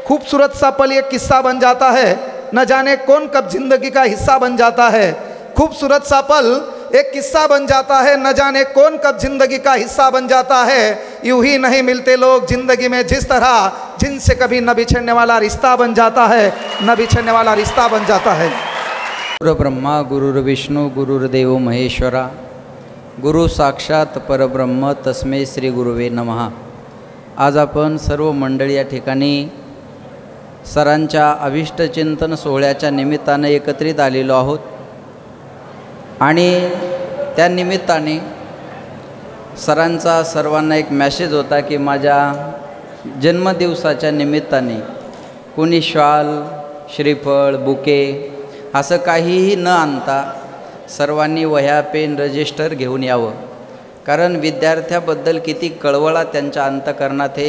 खूबसूरत सा पल एक किस्सा बन जाता है, न जाने कौन कब जिंदगी का हिस्सा बन जाता है। खूबसूरत सा पल एक किस्सा बन जाता है, न जाने कौन कब जिंदगी का हिस्सा बन जाता है। यूं ही नहीं मिलते लोग जिंदगी में जिस तरह, जिनसे कभी न बिछड़ने वाला रिश्ता बन जाता है, न बिछड़ने वाला रिश्ता बन जाता है। गुरु ब्रह्मा गुरुर्विष्णू गुरुर्देव महेश्वरा, गुरु साक्षात परब्रह्म तस्मै श्री गुरुवे नमः। आज आपण सर्व मंडळी या ठिकाणी सरांच्या अभिष्टचिंतन सोहळ्याच्या निमित्ताने एकत्रित आलेलो आहोत आणि त्या निमित्ताने सरांचा सर्वांना एक मेसेज होता की माझ्या जन्मदिवसाच्या निमित्ताने कोणी शाल, श्रीफळ, बुके असं काहीही न आणता सर्वांनी वह्या, पेन, रजिस्टर घेऊन यावं। कारण विद्यार्थ्याबद्दल किती कळवळा त्यांच्या अंतःकरणात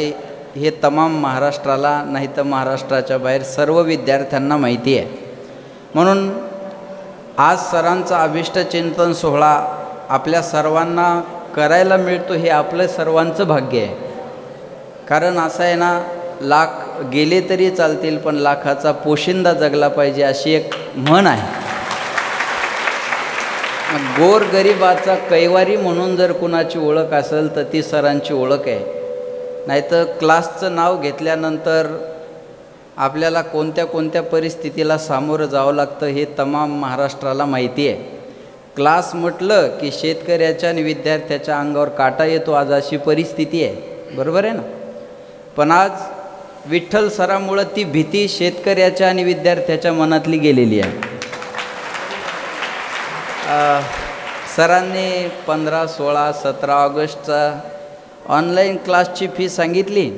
हे तमाम महाराष्ट्राला, नाही तर महाराष्ट्राच्या बाहेर सर्व विद्यार्थ्यांना माहिती आहे। म्हणून आज सरांचा अभिष्टचिंतन सोहळा आपल्या सर्वांना करायला मिळतो हे आपलं सर्वांचं भाग्य आहे। कारण असं आहे ना, लाख गेले तरी चालतील पण लाखाचा पोशिंदा जगला पाहिजे अशी एक म्हण आहे। गोरगरिबाचा कैवारी म्हणून जर कुणाची ओळख असेल तर ती सरांची ओळख आहे। नाहीतर क्लासचं नाव घेतल्यानंतर आपल्याला कोणत्या कोणत्या परिस्थितीला सामोरं जावं लागतं हे तमाम महाराष्ट्राला माहिती आहे। क्लास म्हटलं की शेतकऱ्याच्या आणि विद्यार्थ्याच्या अंगावर काटा येतो, आज अशी परिस्थिती आहे, बरोबर आहे ना। पण आज विठ्ठल सरामुळं ती भीती शेतकऱ्याच्या आणि विद्यार्थ्याच्या मनातली गेलेली आहे। सरांनी 15, 16, 17 ऑगस्टचा ऑनलाईन क्लासची फी सांगितली,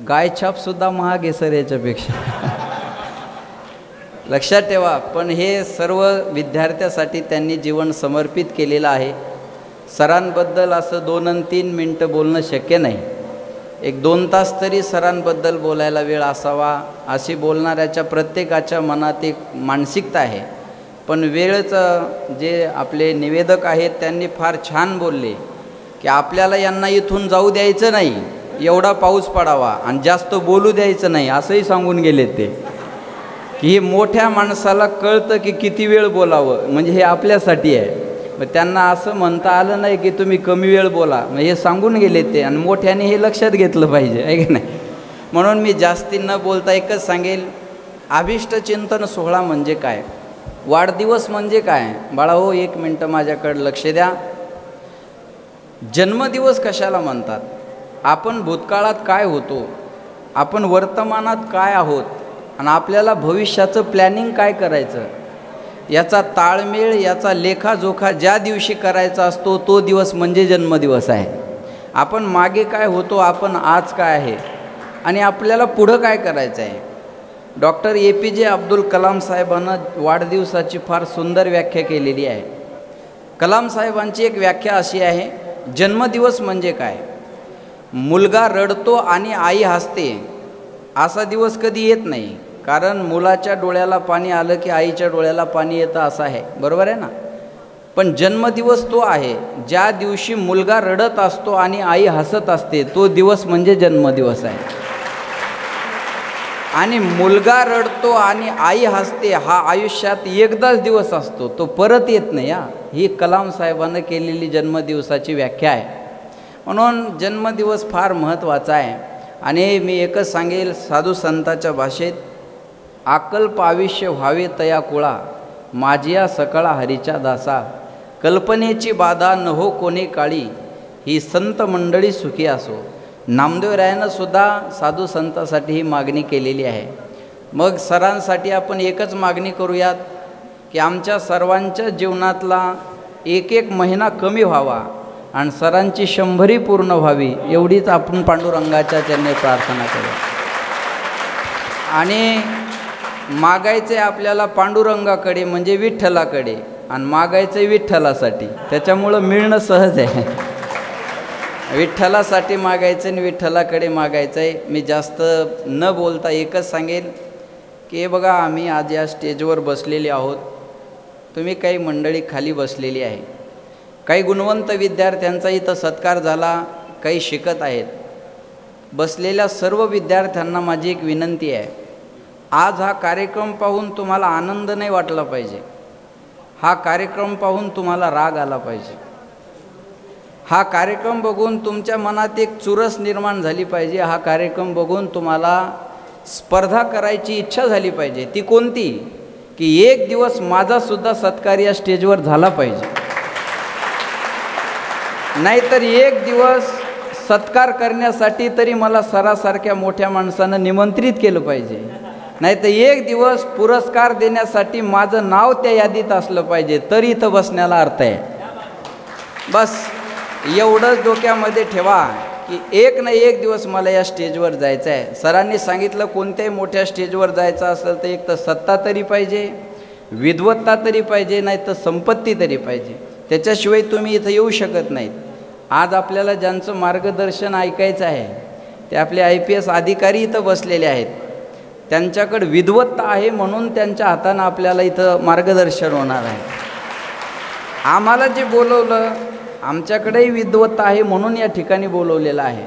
गायछापसुद्धा महाग आहे सर याच्यापेक्षा। लक्षात ठेवा, पण हे सर्व विद्यार्थ्यासाठी त्यांनी जीवन समर्पित केलेलं आहे। सरांबद्दल असं 2 आणि 3 मिनटं बोलणं शक्य नाही, 1-2 तास तरी सरांबद्दल बोलायला वेळ असावा, अशी बोलणाऱ्याच्या प्रत्येकाच्या मनात एक मानसिकता आहे। पण वेळचं जे आपले निवेदक आहेत त्यांनी फार छान बोलले की आपल्याला यांना इथून जाऊ द्यायचं नाही, एवढा पाऊस पडावा आणि जास्त बोलू द्यायचं नाही असंही सांगून गेले ते, की हे मोठ्या माणसाला कळतं की किती वेळ बोलावं, म्हणजे हे आपल्यासाठी आहे। मग त्यांना असं म्हणता आलं नाही की तुम्ही कमी वेळ बोला, मग हे सांगून गेले ते, आणि मोठ्याने हे लक्षात घेतलं पाहिजे, आहे की नाही। म्हणून मी जास्ती न बोलता एकच सांगेल, अभिष्टचिंतन सोहळा म्हणजे काय, वाढदिवस म्हणजे काय। बाळा हो, 1 मिनटं माझ्याकडे लक्ष द्या। जन्मदिवस कशाला म्हणतात, आपण भूतकाळात काय होतो, आपण वर्तमानात काय आहोत आणि आपल्याला भविष्याचं प्लॅनिंग काय करायचं, याचा ताळमेळ, याचा लेखाजोखा ज्या दिवशी करायचा असतो तो दिवस म्हणजे जन्मदिवस आहे। आपण मागे काय होतो, आपण आज काय आहे आणि आपल्याला पुढं काय करायचं आहे। डॉक्टर APJ अब्दुल कलाम साहेबांना वाढदिवसाची फार सुंदर व्याख्या केलेली आहे। कलाम साहेबांची एक व्याख्या अशी आहे, जन्मदिवस म्हणजे काय, मुलगा रडतो आणि आई हसते असा दिवस कधी येत नाही, कारण मुलाच्या डोळ्याला पाणी आलं की आईच्या डोळ्याला पाणी येतं असं आहे, बरोबर आहे ना। पण जन्मदिवस तो आहे ज्या दिवशी मुलगा रडत असतो आणि आई हसत असते, तो दिवस म्हणजे जन्मदिवस आहे। आणि मुलगा रडतो आणि आई हसते हा आयुष्यात एकदाच दिवस असतो, तो परत येत नाही। ही कलाम साहेबांनं केलेली जन्मदिवसाची व्याख्या आहे। म्हणून जन्मदिवस फार महत्त्वाचा आहे। आणि मी एकच सांगेल, साधू संताच्या भाषेत, आकल्प आयुष्य व्हावे तया कुळा, माझिया सकळा हरीच्या दासा, कल्पनेची बाधा न हो कोणी काळी, ही संत मंडळी सुखी असो। नामदेवरायानं सुद्धा साधू संतांसाठी ही मागणी केलेली आहे। मग सरांसाठी आपण एकच मागणी करूयात की आमच्या सर्वांच्या जीवनातला 1-1 महिना कमी व्हावा आणि सरांची 100 पूर्ण व्हावी, एवढीच आपण पांडुरंगाच्या चरणी प्रार्थना करूया। आणि मागायचे आपल्याला पांडुरंगाकडे म्हणजे विठ्ठलाकडे, आणि मागायचे विठ्ठलासाठी, त्याच्यामुळं मिळणं सहज आहे। विठ्ठलासाठी मागायचं आणि विठ्ठलाकडे मागायचं आहे। मी जास्त न बोलता एकच सांगेल की हे बघा, आम्ही आज या स्टेजवर बसलेले आहोत, तुम्ही काही मंडळी खाली बसलेली आहे, काही गुणवंत विद्यार्थ्यांचा इथं सत्कार झाला, काही शिकत आहेत। बसलेल्या सर्व विद्यार्थ्यांना माझी एक विनंती आहे, आज हा कार्यक्रम पाहून तुम्हाला आनंद नाही वाटला पाहिजे, हा कार्यक्रम पाहून तुम्हाला राग आला पाहिजे, हा कार्यक्रम बघून तुमच्या मनात एक चुरस निर्माण झाली पाहिजे, हा कार्यक्रम बघून तुम्हाला स्पर्धा करायची इच्छा झाली पाहिजे. ती कोणती? की एक दिवस माझासुद्धा सत्कार या स्टेजवर झाला पाहिजे. नाहीतर एक दिवस सत्कार करण्यासाठी तरी मला सरासारख्या मोठ्या माणसानं निमंत्रित केलं पाहिजे, नाहीतर एक दिवस पुरस्कार देण्यासाठी माझं नाव त्या यादीत असलं पाहिजे, तरी इथं बसण्याला अर्थ आहे. बस एवढंच डोक्यामध्ये ठेवा की एक ना एक दिवस मला या स्टेजवर जायचं आहे. सरांनी सांगितलं कोणत्याही मोठ्या स्टेजवर जायचं असेल तर एक तर सत्ता तरी पाहिजे, विद्वत्ता तरी पाहिजे, नाही तर संपत्ती तरी पाहिजे, त्याच्याशिवाय तुम्ही इथं येऊ शकत नाहीत. आज आपल्याला ज्यांचं मार्गदर्शन ऐकायचं आहे ते आपले IPS अधिकारी इथं बसलेले आहेत. त्यांच्याकडे विद्वत्ता आहे म्हणून त्यांच्या हातानं आपल्याला इथं मार्गदर्शन होणार आहे. आम्हाला जे बोलवलं आमच्याकडेही विद्वत्ता आहे म्हणून या ठिकाणी बोलवलेलं आहे.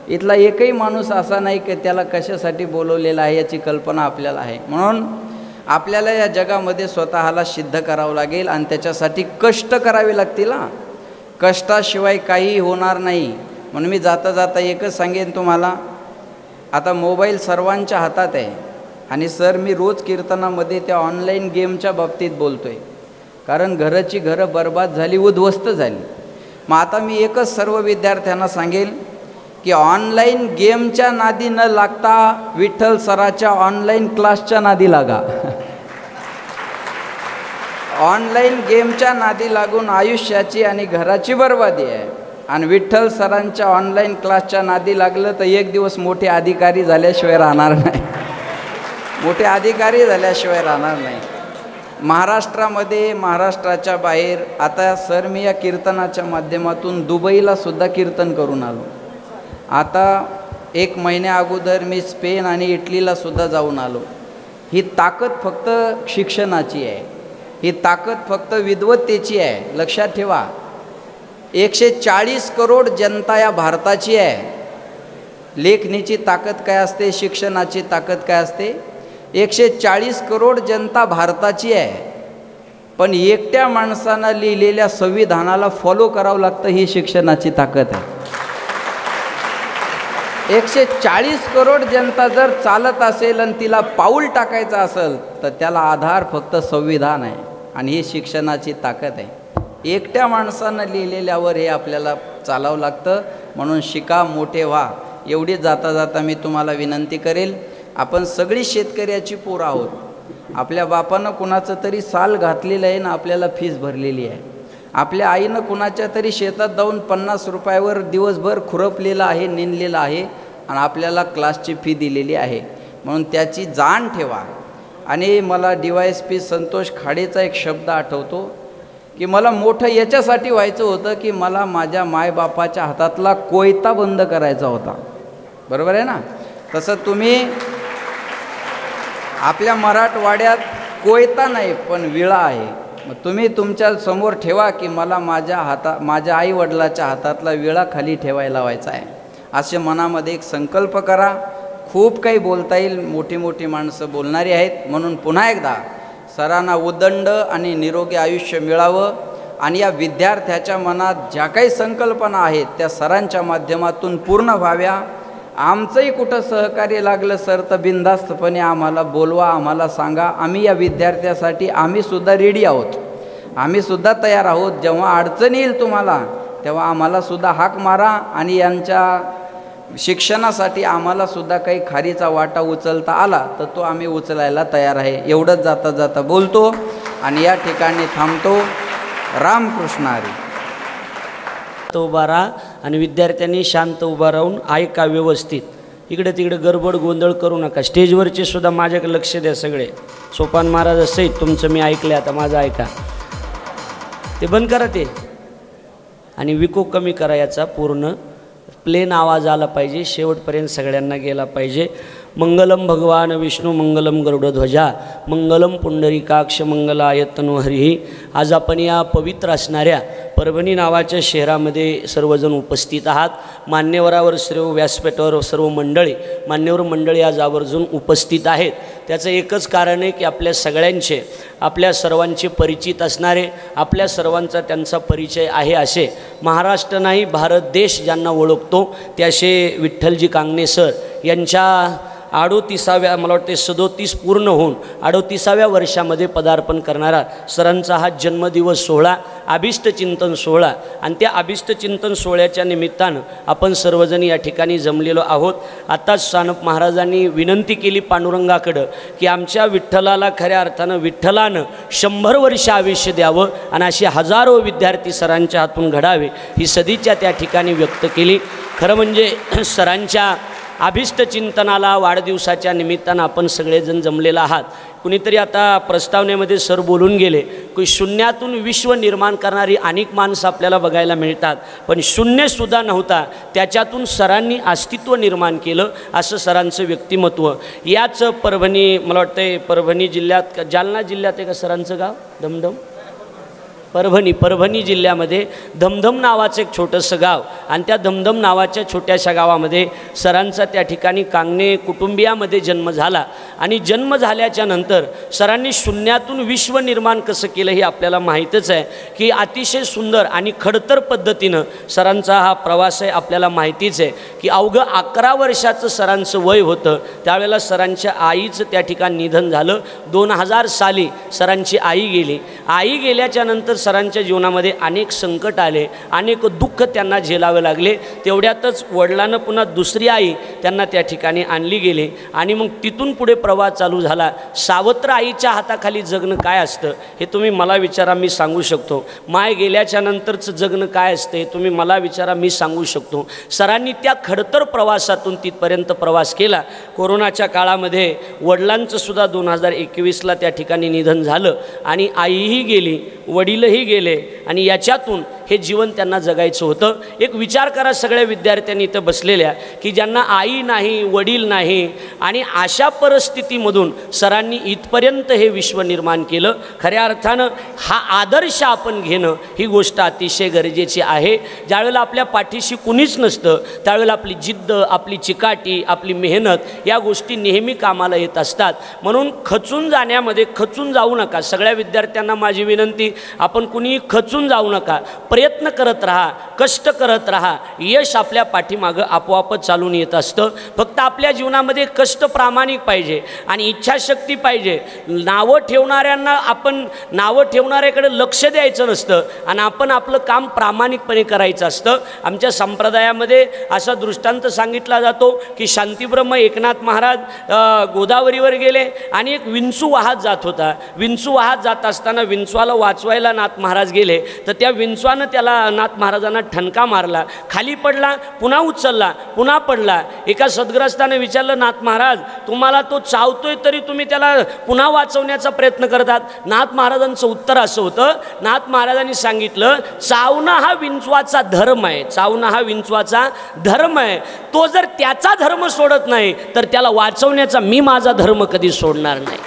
इथला एकही माणूस असा नाही की त्याला कशासाठी बोलवलेला आहे याची कल्पना आपल्याला आहे. म्हणून आपल्याला या जगामध्ये स्वतःला सिद्ध करावं लागेल आणि त्याच्यासाठी कष्ट करावे लागतील. कष्टाशिवाय काही होणार नाही. म्हणून मी जाता जाता एकच सांगेन तुम्हाला, आता मोबाईल सर्वांच्या हातात आहे आणि सर मी रोज कीर्तनामध्ये त्या ऑनलाईन गेमच्या बाबतीत बोलतो आहे, कारण घराची घरं बर्बाद झाली, उद्ध्वस्त झाली. मग आता मी एकच सर्व विद्यार्थ्यांना सांगेल की ऑनलाईन गेमच्या नादी न लागता विठ्ठल सराच्या ऑनलाईन क्लासच्या नादी लागा. ऑनलाईन गेमच्या नादी लागून आयुष्याची आणि घराची बर्बादी आहे, आणि विठ्ठल सरांच्या ऑनलाईन क्लासच्या नादी लागलं तर एक दिवस मोठे अधिकारी झाल्याशिवाय राहणार नाही, मोठे अधिकारी झाल्याशिवाय राहणार नाही. महाराष्ट्रामध्ये, महाराष्ट्राच्या बाहेर, आता सर मी या कीर्तनाच्या माध्यमातून दुबईला सुद्धा कीर्तन करून आलो. आता 1 महिन्या अगोदर मी स्पेन आणि इटलीला सुद्धा जाऊन आलो. ही ताकद फक्त शिक्षणाची आहे, ही ताकद फक्त विद्वत्तेची आहे. लक्षात ठेवा, 140 करोड जनता या भारताची आहे. लेखणीची ताकद काय असते, शिक्षणाची ताकद काय असते? 140 करोड जनता भारताची आहे, पण एकट्या माणसानं लिहिलेल्या संविधानाला फॉलो करावं लागतं, ही शिक्षणाची ताकद आहे. 140 करोड जनता जर चालत असेल आणि तिला पाऊल टाकायचं असेल तर त्याला आधार फक्त संविधान आहे, आणि ही शिक्षणाची ताकद आहे. एकट्या माणसानं लिहिलेल्यावर हे आपल्याला चालावं लागतं. म्हणून शिका, मोठे व्हा. एवढी जाता जाता मी तुम्हाला विनंती करेल, आपण सगळी शेतकऱ्याची पोरं आहोत. आपल्या बापानं कुणाचं तरी साल घातलेलं आहे ना आपल्याला फीस भरलेली आहे. आपल्या आईनं कुणाच्या तरी शेतात जाऊन 50 रुपयावर दिवसभर खुरपलेलं आहे, नेनलेलं आहे, आणि आपल्याला क्लासची फी दिलेली आहे. म्हणून त्याची जाण ठेवा. आणि मला DYSP संतोष खाडेचा एक शब्द आठवतो की मला मोठं याच्यासाठी व्हायचं होतं की मला माझ्या मायबापाच्या हातातला कोयता बंद करायचा होता. बरोबर आहे ना? तसं तुम्ही आपल्या मराठवाड्यात कोयता नाही पण विळा आहे. मग तुम्ही तुमच्या समोर ठेवा की मला माझ्या आईवडिलाच्या हातातला विळा खाली ठेवायला व्हायचा आहे. असे मनामध्ये एक संकल्प करा. खूप काही बोलता येईल, मोठी मोठी माणसं बोलणारी आहेत. म्हणून पुन्हा एकदा सरांना उदंड आणि निरोगी आयुष्य मिळावं, आणि या विद्यार्थ्याच्या मनात ज्या काही संकल्पना आहेत त्या सरांच्या माध्यमातून पूर्ण व्हाव्या. आमचंही कुठं सहकार्य लागलं सर तर बिनधास्तपणे आम्हाला बोलवा, आम्हाला सांगा. आम्ही या विद्यार्थ्यासाठी आम्हीसुद्धा रेडी आहोत, आम्हीसुद्धा तयार आहोत. जेव्हा अडचण येईल तुम्हाला तेव्हा आम्हालासुद्धा हाक मारा, आणि यांच्या शिक्षणासाठी आम्हालासुद्धा काही खारीचा वाटा उचलता आला तर तो आम्ही उचलायला तयार आहे. एवढंच जाता जाता बोलतो आणि या ठिकाणी थांबतो. रामकृष्ण हरी. उभा राहा आणि विद्यार्थ्यांनी शांत उभा राहून ऐका व्यवस्थित. इकडे तिकडे गडबड गोंधळ करू नका. स्टेजवरचे सुद्धा माझ्याकडे लक्ष द्या. सगळे सोपान महाराज सहित तुमचं मी ऐकलं, आता माझं ऐका. ते बंद करा ते, आणि विको कमी करा. याचा पूर्ण प्लेन आवाज आला पाहिजे, शेवटपर्यंत सगळ्यांना गेला पाहिजे. मंगलम भगवान विष्णू मंगलम गरुडध्वजा मंगलम पुंडरीकाक्ष मंगलाय तनोहरी. आज आपण या पवित्र असणाऱ्या परभणी नावाच्या शहरामध्ये सर्वजण उपस्थित आहात. मान्यवरावर सर्व व्यासपीठावर सर्व मंडळी मान्यवर मंडळी आज आवर्जून उपस्थित आहेत. त्याचं एकच कारण आहे की आपल्या सगळ्यांचे आपल्या सर्वांचे परिचित असणारे आपल्या सर्वांचा त्यांचा परिचय आहे असे महाराष्ट्र नाही भारत देश ज्यांना ओळखतो ते असे विठ्ठलजी कांगणे सर यांच्या 38व्या मला वाटते 37 पूर्ण होऊन 38व्या वर्षामध्ये पदार्पण करणारा सरांचा हा जन्मदिवस सोहळा अभिष्ट चिंतन सोहळा आणि त्या अभिष्ट चिंतन सोहळ्याच्या निमित्तानं आपण सर्वजण या ठिकाणी जमलेलो आहोत. आताच सानप महाराजांनी विनंती केली पांडुरंगाकडं की आमच्या विठ्ठलाला खऱ्या अर्थानं विठ्ठलानं 100 वर्ष आयुष्य द्यावं आणि असे हजारो विद्यार्थी सरांच्या हातून घडावे ही सदिच्छा त्या ठिकाणी व्यक्त केली. खरं म्हणजे सरांच्या अभिष्ट चिंतनाला वाढदिवसाच्या निमित्तानं आपण सगळेजण जमलेला आहात. कुणीतरी आता प्रस्तावनेमध्ये सर बोलून गेले की शून्यातून विश्व निर्माण करणारी अनेक माणसं आपल्याला बघायला मिळतात पण शून्यसुद्धा नव्हता त्याच्यातून सरांनी अस्तित्व निर्माण केलं असं सरांचं व्यक्तिमत्व. याच परभणी मला वाटतं परभणी जिल्ह्यात जालना जिल्ह्यात आहे का सरांचं गाव धमधम परभणी जिल्ह्यामध्ये धमधम नावाचं एक छोटंसं गाव आणि त्या धमधम नावाच्या छोट्याशा गावामध्ये सरांचा त्या ठिकाणी कांगणे कुटुंबियामध्ये जन्म झाला आणि जन्म झाल्याच्या नंतर सरांनी शून्यातून विश्व निर्माण कसं केलं हे आपल्याला माहीतच आहे की अतिशय सुंदर आणि खडतर पद्धतीनं सरांचा हा प्रवास आहे. आपल्याला माहितीच आहे की अवघं 11 वर्षाचं सरांचं वय होतं त्यावेळेला सरांच्या आईचं त्या ठिकाणी निधन झालं. 2000 साली सरांची आई गेली. आई गेल्याच्या नंतर सरांच्या जीवनामध्ये अनेक संकट आले अनेक दुःख त्यांना झेलावे लागले. तेवढ्यातच वडिलांना पुन्हा दुसरी आई त्यांना त्या ठिकाणी आणली गेली आणि मग तिथून पुढे प्रवास चालू झाला. सावत्र आईच्या हाताखाली जगणं काय असतं हे तुम्ही मला विचारा मी सांगू शकतो. माय गेल्याच्या नंतरचं जगणं काय असतं हे तुम्ही मला विचारा मी सांगू शकतो. सरांनी त्या खडतर प्रवासातून तिथपर्यंत प्रवास केला. कोरोनाच्या काळामध्ये वडिलांचं सुद्धा 2021ला त्या ठिकाणी निधन झालं आणि आईही गेली वडीलही गेले आणि याच्यातून हे जीवन त्यांना जगायचं होतं. एक विचार करा सगळ्या विद्यार्थ्यांनी इथं बसलेल्या की ज्यांना आई नाही वडील नाही आणि अशा परिस्थितीमधून सरांनी इथपर्यंत हे विश्व निर्माण केलं. खऱ्या अर्थानं हा आदर्श आपण घेणं ही गोष्ट अतिशय गरजेची आहे. ज्यावेळेला आपल्या पाठीशी कुणीच नसतं त्यावेळेला आपली जिद्द आपली चिकाटी आपली मेहनत या गोष्टी नेहमी कामाला येत असतात. म्हणून खचून जाण्यामध्ये खचून जाऊ नका. सगळ्या विद्यार्थ्यांना माझी विनंती आपण कुणीही खचून जाऊ नका. प्रयत्न करत राहा कष्ट करत राहा. यश आपल्या पाठीमागं आपोआपच चालून येत असतं. फक्त आपल्या जीवनामध्ये कष्ट प्रामाणिक पाहिजे आणि इच्छाशक्ती पाहिजे. नावं ठेवणाऱ्यांना आपण नावं ठेवणाऱ्याकडे लक्ष द्यायचं नसतं आणि आपण आपलं काम प्रामाणिकपणे करायचं असतं. आमच्या संप्रदायामध्ये असा दृष्टांत सांगितला जातो की शांतीब्रह्म एकनाथ महाराज गोदावरीवर गेले आणि एक विंचू वाहत जात होता. विंचू वाहत जात असताना विंचवाला वाचवायला नाथ महाराज गेले तर त्या विंचवानं त्याला नाथ महाराजांना ठणका मारला. खाली पडला पुन्हा उचलला पुन्हा पडला. एका सद्ग्रस्ताने विचारलं नाथ महाराज तुम्हाला तो चावतोय तरी तुम्ही त्याला पुन्हा वाचवण्याचा प्रयत्न करतात. नाथ महाराजांचं उत्तर असं होतं. नाथ महाराजांनी सांगितलं चावणं हा विंचवाचा धर्म आहे. चावणं हा विंचवाचा धर्म आहे. तो जर त्याचा धर्म सोडत नाही तर त्याला वाचवण्याचा मी माझा धर्म कधी सोडणार नाही.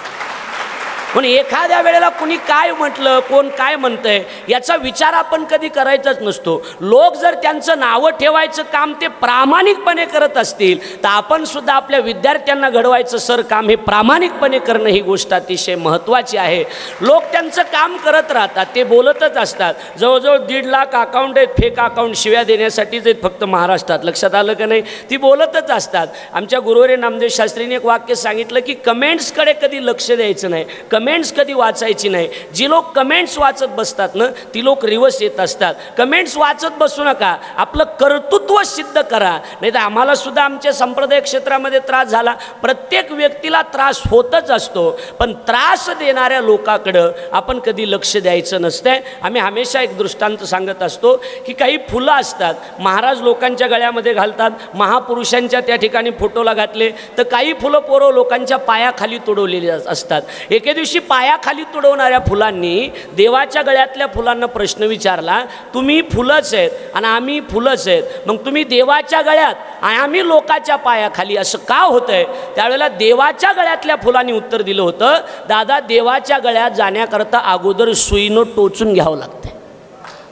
पण एखाद्या वेळेला कुणी काय म्हटलं कोण काय म्हणतंय याचा विचार आपण कधी करायचाच नसतो. लोक जर त्यांचं नावं ठेवायचं काम ते प्रामाणिकपणे करत असतील तर आपण सुद्धा आपल्या विद्यार्थ्यांना घडवायचं सर काम हे प्रामाणिकपणे करणं ही गोष्ट अतिशय महत्त्वाची आहे. लोक त्यांचं काम करत राहतात ते बोलतच असतात. जवळजवळ 1.5 लाख अकाउंट आहेत फेक अकाउंट शिव्या देण्यासाठीच आहेत फक्त महाराष्ट्रात. लक्षात आलं का नाही. ती बोलतच असतात. आमच्या गुरुवरे नामदेव शास्त्रीने एक वाक्य सांगितलं की कमेंट्सकडे कधी लक्ष द्यायचं नाही. कमेंट्स कधी वाचायची नाही. जी लोक कमेंट्स वाचत बसतात ना ती लोक रिवर्स येत असतात. कमेंट्स वाचत बसू नका. आपलं कर्तृत्व सिद्ध करा. नाही तर आम्हाला सुद्धा आमच्या संप्रदाय क्षेत्रामध्ये त्रास झाला. प्रत्येक व्यक्तीला त्रास होतच असतो पण त्रास देणाऱ्या लोकांकडं आपण कधी लक्ष द्यायचं नसतंय. आम्ही हमेशा एक दृष्टांत सांगत असतो की काही फुलं असतात महाराज लोकांच्या गळ्यामध्ये घालतात. महापुरुषांच्या त्या ठिकाणी फोटोला घातले तर काही फुलं पोरं लोकांच्या पायाखाली तोडवलेली असतात. एके दिवशी दिवशी पायाखाली तुडवणाऱ्या फुलांनी देवाच्या गळ्यातल्या फुलांना प्रश्न विचारला, तुम्ही फुलंच आहेत आणि आम्ही फुलंच आहेत, मग तुम्ही देवाच्या गळ्यात आणि आम्ही लोकाच्या पायाखाली, असं का होतंय? त्यावेळेला देवाच्या गळ्यातल्या फुलांनी उत्तर दिलं होतं, दादा देवाच्या गळ्यात जाण्याकरता अगोदर सुईनं टोचून घ्यावं लागतं.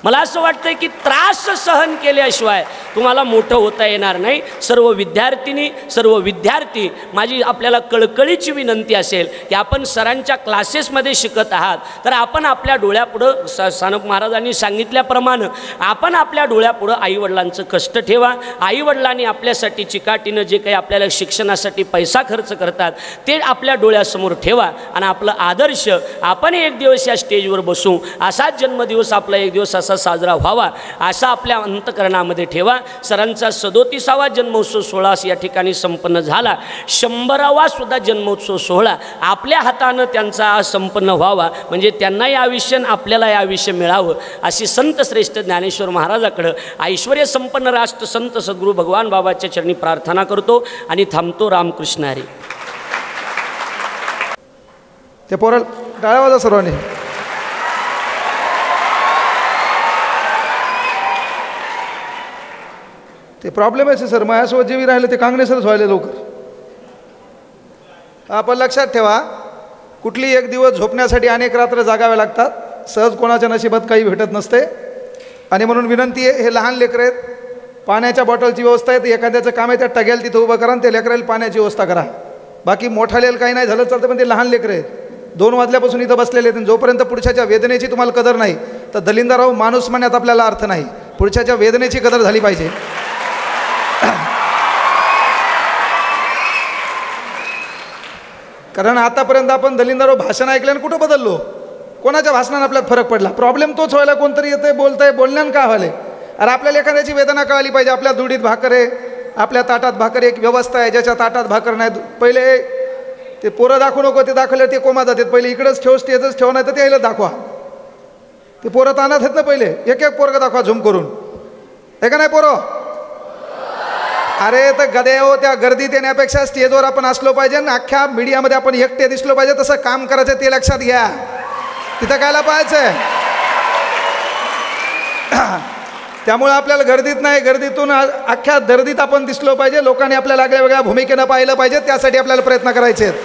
मला असं वाटतं की त्रास सहन केल्याशिवाय तुम्हाला मोठं होता येणार नाही. सर्व विद्यार्थिनी, सर्व विद्यार्थी, माझी आपल्याला कळकळीची विनंती असेल की आपण सरांच्या क्लासेसमध्ये शिकत आहात तर आपण आपल्या डोळ्यापुढं सानप महाराजांनी सांगितल्याप्रमाणे आपण आपल्या डोळ्यापुढं आईवडिलांचं कष्ट ठेवा. आईवडिलांनी आपल्यासाठी चिकाटीनं जे काही आपल्याला शिक्षणासाठी पैसा खर्च करतात ते आपल्या डोळ्यासमोर ठेवा आणि आपलं आदर्श आपण एक दिवस या स्टेजवर बसू, असाच जन्मदिवस आपला एक दिवस साजरा व्हावा असा आपल्या अंतकरणामध्ये ठेवा. सरांचा 37वा जन्मोत्सव सोहळा या ठिकाणी संपन्न झाला. 100वा सुद्धा जन्मोत्सव सोहळा आपल्या हातानं त्यांचा संपन्न व्हावा, म्हणजे त्यांनाही आयुष्य आपल्यालाही आयुष्य मिळावं अशी संत श्रेष्ठ ज्ञानेश्वर महाराजाकडं ऐश्वर्य संपन्न राष्ट्र संत सद्गुरू भगवान बाबाच्या चरणी प्रार्थना करतो आणि थांबतो. रामकृष्ण हरी. ते पोरं टाळ्या वाजवा सर्वांनी. ते प्रॉब्लेम आहे सर, माझ्यासोबत जे राहिले ते काँग्रेसच व्हायला लवकर. आपण लक्षात ठेवा, कुठली एक दिवस झोपण्यासाठी अनेक रात्र जागाव्या लागतात. सहज कोणाच्या नशिबात काही भेटत नसते. आणि म्हणून विनंती आहे, हे लहान लेकरं आहेत, पाण्याच्या बॉटलची व्यवस्था आहे, तर एखाद्याचं काम आहे त्या टग्याला तिथं उभं करा आणि ते लेकराला पाण्याची व्यवस्था करा. बाकी मोठालेलं काही नाही झालं चालतं, पण ते लहान लेकरं आहेत. 2 वाजल्यापासून इथं बसलेले आहेत. जोपर्यंत पुढच्याच्या वेदनेची तुम्हाला कदर नाही तर दलिंदरराव माणूस म्हणण्यात आपल्याला अर्थ नाही. पुढच्याच्या वेदनेची कदर झाली पाहिजे. कारण आतापर्यंत आपण दलिंदरराव भाषण ऐकल्यानं कुठं बदललो? कोणाच्या भाषणानं आपल्यात फरक पडला? प्रॉब्लेम तोच व्हायला, कोणतरी येतंय बोलतंय, बोलण्यानं काय व्हायला? अरे आपल्याला एखाद्याची वेदना कळाली पाहिजे. आपल्या दुडीत भाकर आहे, आपल्या ताटात भाकर, एक व्यवस्था आहे. ज्याच्या ताटात भाकर नाही, पहिले ते पोरं दाखवू नको, ते दाखवले ते कोमा जातात. पहिले इकडंच ठेव, स्टेजच ठेव, नाही तर ते यायला दाखवा. ते पोरं तानात आहेत ना, पहिले एक एक पोरगं दाखवा झूम करून. हे का नाही पोरं? अरे तर गदे हो, त्या गर्दीत येण्यापेक्षा स्टेजवर आपण असलो पाहिजे ना, अख्ख्या मीडियामध्ये आपण एकटे दिसलो पाहिजे. तसं काम करायचं ते लक्षात घ्या. तिथं कायला पाहायचंय? त्यामुळे आपल्याला गर्दीत नाही, गर्दीतून अख्ख्या दर्दीत आपण दिसलो पाहिजे. लोकांनी आपल्याला वेगळ्या वेगळ्या भूमिकेनं पाहिलं पाहिजे. त्यासाठी आपल्याला प्रयत्न करायचे आहेत.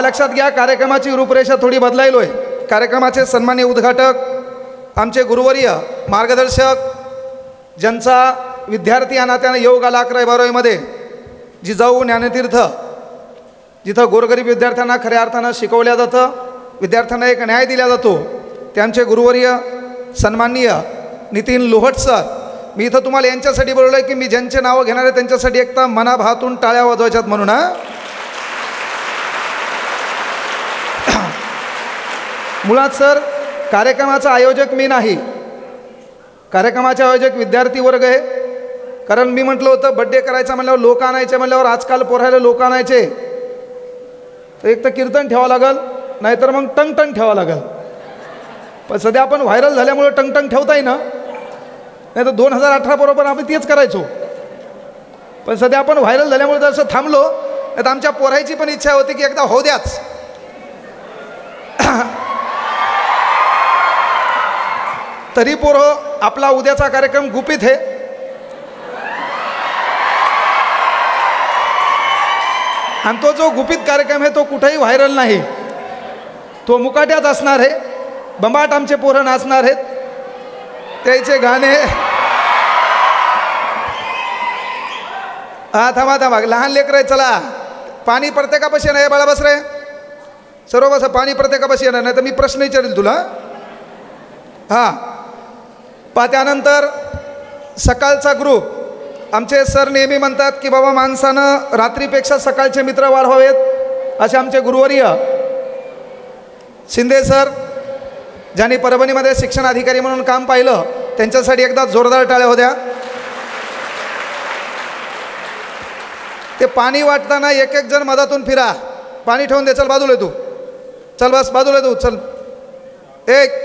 लक्षात घ्या, कार्यक्रमाची रूपरेषा थोडी बदलायलोय. कार्यक्रमाचे सन्माननीय उद्घाटक, आमचे गुरुवर्य, मार्गदर्शक, ज्यांचा विद्यार्थी या नात्यानं योग आला 11वी-12वीमध्ये, जिजाऊ ज्ञानतीर्थ, जिथं गोरगरीब विद्यार्थ्यांना खऱ्या अर्थानं शिकवल्या जातं, विद्यार्थ्यांना एक न्याय दिला जातो, त्यांचे गुरुवर्य सन्माननीय नितीन लोहट सर. मी इथं तुम्हाला यांच्यासाठी बोललो आहे की मी ज्यांचे नावं घेणार आहे त्यांच्यासाठी एकदा मनाभातून टाळ्या वाजवायच्यात म्हणून. मुळात सर, कार्यक्रमाचा आयोजक मी नाही, कार्यक्रमाचे आयोजक विद्यार्थी वर्ग आहे. कारण मी म्हटलं होतं बड्डे करायचा म्हणल्यावर लोक आणायचे, म्हणल्यावर आजकाल पोरायला लोक आणायचे तर एक तर कीर्तन ठेवावं लागल, नाहीतर मग टंगटंग ठेवावं लागल. पण सध्या आपण व्हायरल झाल्यामुळे टंगटंग ठेवता येईना, नाही तर 2018 बरोबर आम्ही तेच करायचो. पण सध्या आपण व्हायरल झाल्यामुळे जसं थांबलो, नाही तर आमच्या पोरायची पण इच्छा होती की एकदा होऊ द्याच. तरी पोरं, आपला उद्याचा कार्यक्रम गुपित आहे. आणि तो जो गुपित कार्यक्रम आहे तो कुठेही व्हायरल नाही. तो मुकाट्यात असणार आहे. बंबाट आमचे पोरं नाचणार आहेत, त्याचे गाणे. थांबा, लहान लेकर आहे. चला, पाणी प्रत्येकापाशी येणार. बाळा बस रे, सर्व बस. पाणी प्रत्येकापाशी येणार, नाही तर मी प्रश्न विचारेल तुला. हां, त्यानंतर सकाळचा ग्रुप. आमचे सर नेहमी म्हणतात की बाबा माणसानं रात्रीपेक्षा सकाळचे मित्र वाढवावेत, असे आमचे गुरुवर्य शिंदे सर, ज्यांनी परभणीमध्ये शिक्षण अधिकारी म्हणून काम पाहिलं, त्यांच्यासाठी एकदा जोरदार टाळ्या होत्या. ते पाणी वाटताना एक एक जण मधातून फिरा. पाणी ठेवून दे. चल बाजूला तू, चल बस बाजूला तू, चल एक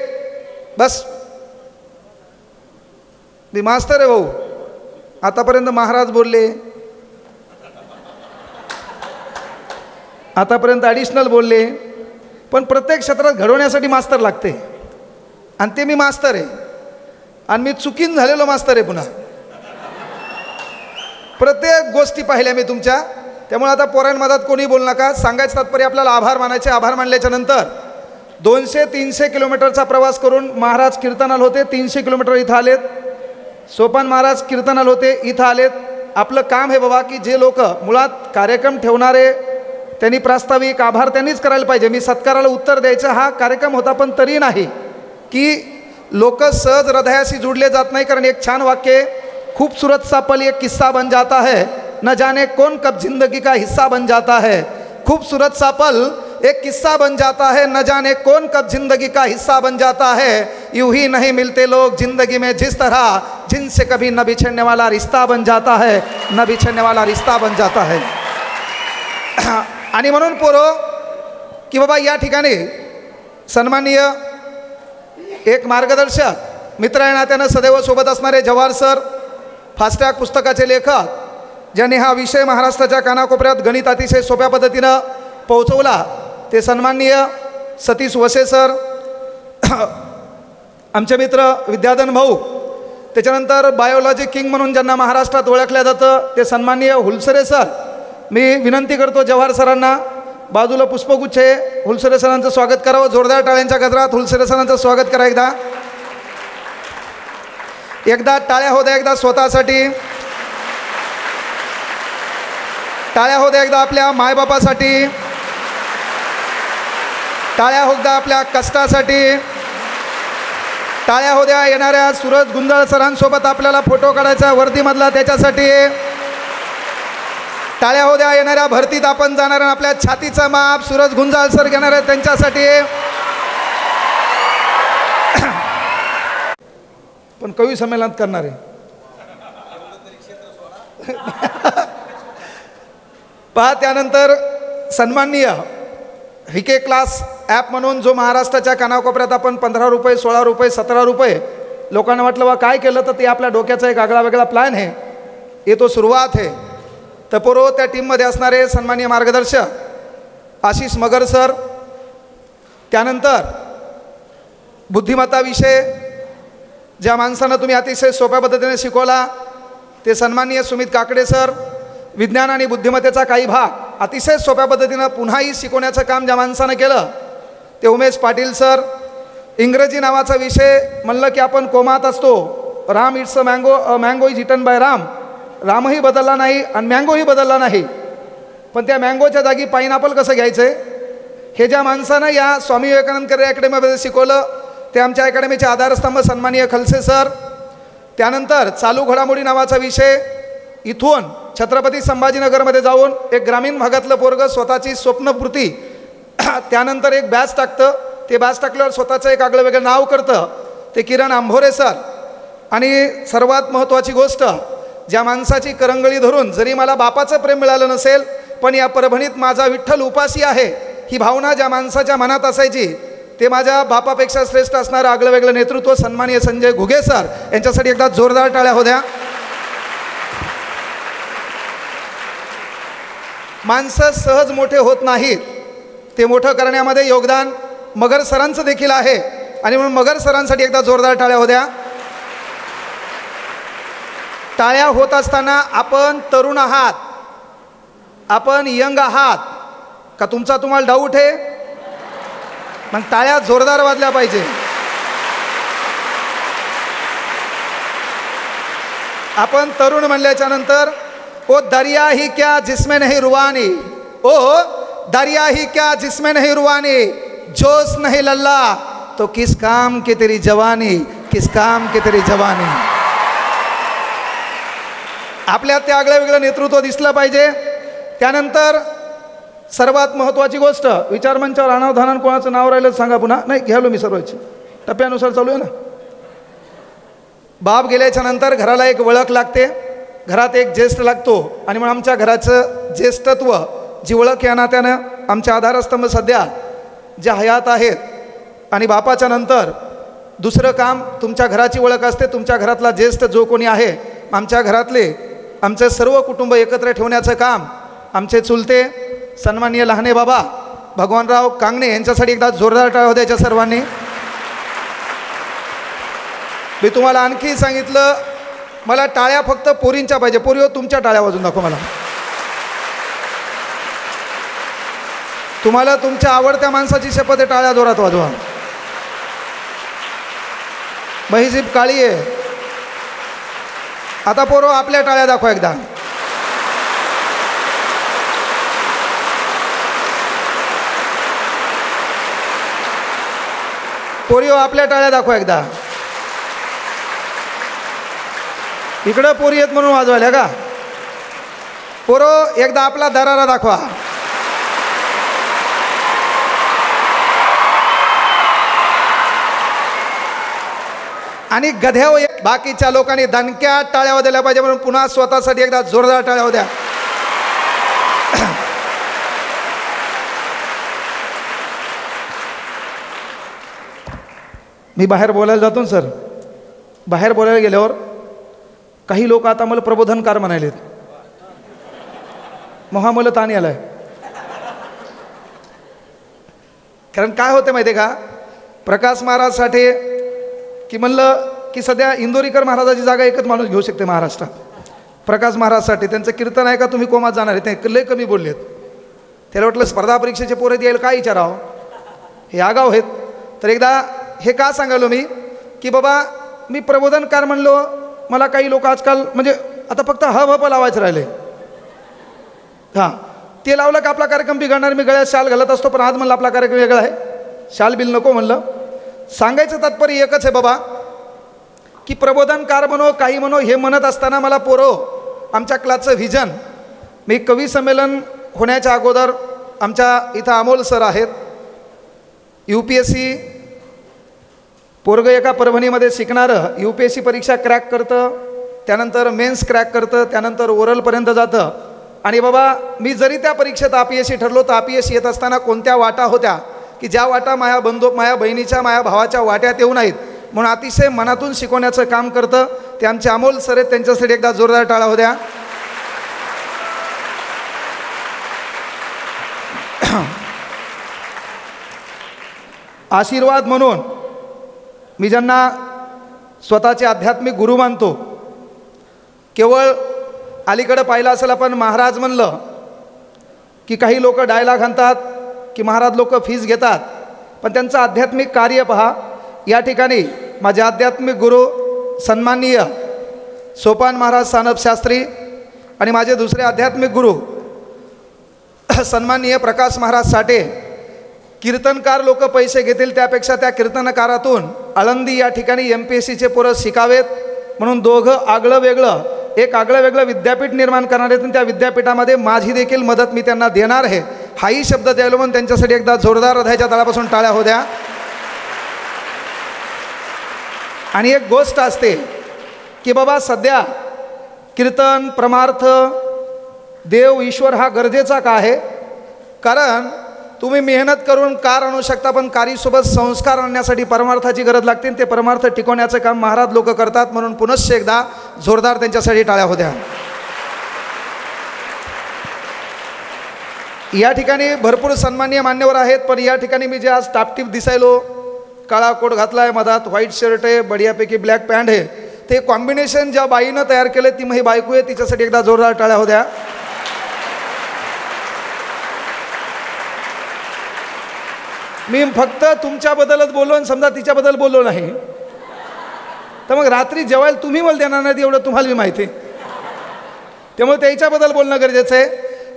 बस. मी मास्तर आहे भाऊ, आतापर्यंत महाराज बोलले, आतापर्यंत ॲडिशनल बोलले, पण प्रत्येक क्षेत्रात घडवण्यासाठी मास्तर लागते आणि ते मी मास्तर आहे आणि मी चुकीन झालेलो मास्तर आहे. पुन्हा प्रत्येक गोष्टी पाहिल्या मी तुमच्या. त्यामुळे आता पोरांमधात कोणी बोलू नका. सांगायचं तात्पर्य आपल्याला आभार मानायचे. आभार मानल्याच्या नंतर 200-300 किलोमीटरचा प्रवास करून महाराज कीर्तनाला होते. 300 किलोमीटर इथं आलेत. सोपान महाराज कीर्तनाला होते, इथं आलेत. आपलं काम हे बाबा की जे लोक मुळात कार्यक्रम ठेवणारे त्यांनी प्रास्ताविक आभार त्यांनीच करायला पाहिजे. मी सत्काराला उत्तर द्यायचा हा कार्यक्रम होता, पण तरी नाही की लोक सहज हृदयाशी जुडले जात नाही. कारण एक छान वाक्य, खूबसूरत सा पल एक किस्सा बन जाता है, न जाने कौन कब जिंदगी का हिस्सा बन जाता है. खूबसूरत सा पल एक किस्सा बन जाता है, न जाने कौन कब जिंदगी का हिस्सा बन जाता है. यूं ही नहीं मिलते लोग जिंदगी में जिस तरह, जिनसे कभी न बिछड़ने वाला रिश्ता बन जाता है, न बिछड़ने वाला रिश्ता बन जाता है. आणि म्हणून पोरो की बाबा या ठिकाणी सन्माननीय एक मार्गदर्शक मित्र या नात्यानं सदैव सोबत असणारे जवाहर सर, फास्टॅग पुस्तकाचे लेखक, ज्यांनी हा विषय महाराष्ट्राच्या कानाकोपऱ्यात गणित अतिशय सोप्या पद्धतीनं पोहोचवला, ते सन्माननीय सतीश वसे सर, आमचे मित्र विद्याधन भाऊ, त्याच्यानंतर बायोलॉजी किंग म्हणून ज्यांना महाराष्ट्रात ओळखलं जातं ते सन्माननीय हुलसरे सर. मी विनंती करतो जवाहर सरांना बाजूला पुष्पगुच्छ आहे, हुलसरे सरांचं स्वागत करावं. जोरदार टाळ्यांच्या गजरात हुलसरे सरांचं स्वागत करा. एकदा टाळ्या होऊ द्या, एकदा स्वतःसाठी टाळ्या होऊ द्या, एकदा आपल्या मायबापासाठी टाळ्या होऊ द्या, आपल्या कष्टासाठी टाळ्या होऊ द्या. येणाऱ्या सूरज गुंजाळ सरांसोबत आपल्याला फोटो काढायचा वर्दीमधला, त्याच्यासाठी टाळ्या होऊ द्या. येणाऱ्या भरतीत आपण जाणार आपल्या छातीचा माप सूरज गुंजाळ सर घेणार आहे, त्यांच्यासाठी. पण कवी संमेलनात करणार आहे. पहा, त्यानंतर सन्माननीय व्हीके क्लास ॲप म्हणून जो महाराष्ट्राच्या कानाकोपऱ्यात आपण 15 रुपये 16 रुपये 17 रुपये लोकांना वाटलं बा काय केलं, तर ते आपल्या डोक्याचा एक आगळा वेगळा प्लॅन आहे. ये तो सुरुवात आहे. तपोरो त्या टीममध्ये असणारे सन्माननीय मार्गदर्शक आशिष मगर सर, त्यानंतर बुद्धिमत्ता विषय ज्या माणसांना तुम्ही अतिशय सोप्या पद्धतीने शिकवला ते सन्माननीय सुमित काकडे सर, विज्ञान आणि बुद्धिमत्तेचा काही भाग अतिशय सोप्या पद्धतीनं पुन्हाही शिकवण्याचं काम ज्या माणसानं केलं ते उमेश पाटील सर. इंग्रजी नावाचा विषय म्हणलं की आपण कोमात असतो. Ram it's a mango, mango is eaten by Ram. रामही बदलला नाही आणि मँगोही बदलला नाही, पण त्या मँगोच्या जागी पाईनॅपल कसं घ्यायचं आहे हे ज्या माणसानं या स्वामी विवेकानंद करिअर अकॅडमीमध्ये शिकवलं ते आमच्या अकॅडमीचे आधारस्तंभ सन्माननीय खलसे सर. त्यानंतर चालू घडामोडी नावाचा विषय इथून छत्रपती संभाजीनगरमध्ये जाऊन एक ग्रामीण भागातलं पोरगं स्वतःची स्वप्नपूर्ती त्यानंतर एक बॅच टाकतं, ते बॅच टाकल्यावर स्वतःचं एक आगळं वेगळं नाव करतं, ते किरण आंभोरे सर. आणि सर्वात महत्त्वाची गोष्ट, ज्या माणसाची करंगळी धरून जरी मला बापाचं प्रेम मिळालं नसेल पण या परभणीत माझा विठ्ठल उपासी आहे ही भावना ज्या माणसाच्या मनात असायची ते माझ्या बापापेक्षा श्रेष्ठ असणारं आगळं वेगळं नेतृत्व सन्माननीय संजय घुगे सर यांच्यासाठी एकदा जोरदार टाळ्या होऊ द्या. माणसं सहज मोठे होत नाहीत, ते मोठं करण्यामध्ये योगदान मगर सरांचं देखील आहे आणि म्हणून मगर सरांसाठी एकदा जोरदार टाळ्या होऊ द्या. टाळ्या होत असताना आपण तरुण आहात, आपण यंग आहात का तुमचा तुम्हाला डाऊट आहे? मग टाळ्या जोरदार वाजल्या पाहिजे. आपण तरुण म्हणल्याच्या नंतर ओ दरिया ही क्या जिसमें नहीं रुवानी, ओ दरिया ही क्या जिसमें नहीं रुवानी, जोश नहीं लल्ला तो किस काम की तेरी जवानी, किस काम की तेरी जवानी. आपल्यात ते आगळं वेगळं नेतृत्व दिसलं पाहिजे. त्यानंतर सर्वात महत्त्वाची गोष्ट, विचारमंचावर अनावधानानं कोणाचं नाव राहिलं सांगा पुन्हा. नाही घ्यालो मी सर्वांची, टप्प्यानुसार चालू आहे ना. बाप गेल्याच्या नंतर घराला एक ओळख लागते, घरात एक ज्येष्ठ लागतो आणि मग आमच्या घराचं ज्येष्ठत्व जी ओळख या नात्यानं आमचे आधारस्तंभ सध्या ज्या हयात आहेत. आणि बापाच्या नंतर दुसरं काम तुमच्या घराची ओळख असते, तुमच्या घरातला ज्येष्ठ जो कोणी आहे. आमच्या घरातले आमचं सर्व कुटुंब एकत्र ठेवण्याचं काम आमचे चुलते सन्माननीय लहाने बाबा भगवानराव कांगणे यांच्यासाठी एकदा जोरदार टाळ्या द्यायच्या सर्वांनी. मी तुम्हाला आणखी सांगितलं, मला टाळ्या फक्त पोरींच्या पाहिजे. पोरीवर तुमच्या टाळ्या वाजून दाखवा मला. तुम्हाला तुमच्या आवडत्या माणसाची शपथ आहे, टाळ्या जोरात वाजवा. बहीजीब काळी आहे. आता पोरो आपल्या टाळ्या दाखवा एकदा. पोरीओ आपल्या टाळ्या दाखवा एकदा. इकडं पोरी आहेत म्हणून वाजवायला का? पोरो एकदा आपला दरारा दाखवा. आणि गध्यावर बाकीच्या लोकांनी दणक्या टाळ्या वाजवल्या पाहिजे म्हणून पुन्हा स्वतःसाठी एकदा जोरदार टाळ्या द्या. मी बाहेर बोलायला जातो ना सर. बाहेर बोलायला गेल्यावर काही लोक आता मला प्रबोधनकार म्हणालेत. मला ताण आलाय. कारण काय होतं माहिती आहे का, प्रकाश महाराज साठे की म्हणलं की सध्या इंदोरीकर महाराजाची जागा एकच माणूस घेऊ शकते महाराष्ट्रात. प्रकाश महाराज साठे त्यांचं कीर्तन आहे का तुम्ही कोमात जाणार आहे, ते लय कमी बोललेत. त्याला वाटलं स्पर्धा परीक्षेचे पोरं यायला काय विचारावं, हे आगाव आहेत. तर एकदा हे का सांगालो मी की बाबा मी प्रबोधनकार म्हणलो, मला काही लोक आजकाल म्हणजे आता फक्त हप लावायचं राहिले. हां, ते लावलं का आपला कार्यक्रम बिघडणार. मी गळ्यात शाल घालत असतो, पण आज म्हणलं आपला कार्यक्रम वेगळा आहे, शाल बिल नको म्हणलं. सांगायचं तात्पर्य एकच आहे बाबा की प्रबोधनकार म्हणो काही म्हणो हे म्हणत असताना मला पोरो आमच्या क्लासचं व्हिजन. मी कवी संमेलन होण्याच्या अगोदर आमच्या इथं अमोल सर आहेत, UPSC पोरगं एका परभणीमध्ये शिकणारं UPSC परीक्षा क्रॅक करतं, त्यानंतर मेन्स क्रॅक करतं, त्यानंतर ओरलपर्यंत जातं. आणि बाबा मी जरी त्या परीक्षेत अपयशी ठरलो तर अपयश येत असताना कोणत्या वाटा होत्या की ज्या वाटा माझ्या बहिणीच्या माझ्या भावाच्या वाट्यात येऊ नाहीत म्हणून अतिशय मनातून शिकवण्याचं काम करतं. ते आमचे अमोल सर आहेत, त्यांच्यासाठी एकदा जोरदार टाळ्या होत्या. आशीर्वाद म्हणून मी ज्यांना स्वतःचे आध्यात्मिक गुरु मानतो, केवळ अलीकडं पाहिलं असेल आपण महाराज म्हणलं की काही लोक डायलॉग आणतात की महाराज लोक फीस घेतात, पण त्यांचं आध्यात्मिक कार्य पहा. या ठिकाणी माझे आध्यात्मिक गुरु सन्माननीय सोपान महाराज सानप शास्त्री आणि माझे दुसरे आध्यात्मिक गुरु सन्माननीय प्रकाश महाराज साठे. कीर्तनकार लोक पैसे घेतील त्यापेक्षा त्या कीर्तनकारातून आळंदी या ठिकाणी MPSCचे पोरं शिकावेत म्हणून दोघं आगळं वेगळं एक आगळं वेगळं विद्यापीठ निर्माण करणार आहेत. त्या विद्यापीठामध्ये माझी देखील मदत मी त्यांना देणार आहे, हाही शब्द द्यायला म्हणून त्यांच्यासाठी एकदा जोरदार हृदयाच्या तळापासून टाळ्या होत्या. आणि एक गोष्ट असते की बाबा सध्या कीर्तन परमार्थ देव ईश्वर हा गरजेचा का आहे. कारण तुम्ही मेहनत करून कार आणू शकता, पण कारीसोबत संस्कार आणण्यासाठी परमार्थाची गरज लागते. ते परमार्थ टिकवण्याचं काम महाराज लोक करतात म्हणून पुनश्च एकदा जोरदार त्यांच्यासाठी टाळ्या होत्या. या ठिकाणी भरपूर सन्माननीय मान्यवर आहेत, पण या ठिकाणी मी जे आज टापटीप दिसायलो, काळा कोट घातला आहे, मधात व्हाईट शर्ट आहे, बढियापैकी ब्लॅक पॅन्ट आहे, ते कॉम्बिनेशन ज्या बाईनं तयार केलं ती माझी बायको आहे, तिच्यासाठी एकदा जोरदार टाळ्या होत्या. मी फक्त तुमच्याबद्दलच बोललो आणि समजा तिच्याबद्दल बोललो नाही तर मग रात्री जेवायला तुम्ही मला देणार नाही एवढं तुम्हाला मी माहिती आहे. त्यामुळे त्याच्याबद्दल बोलणं गरजेचं आहे.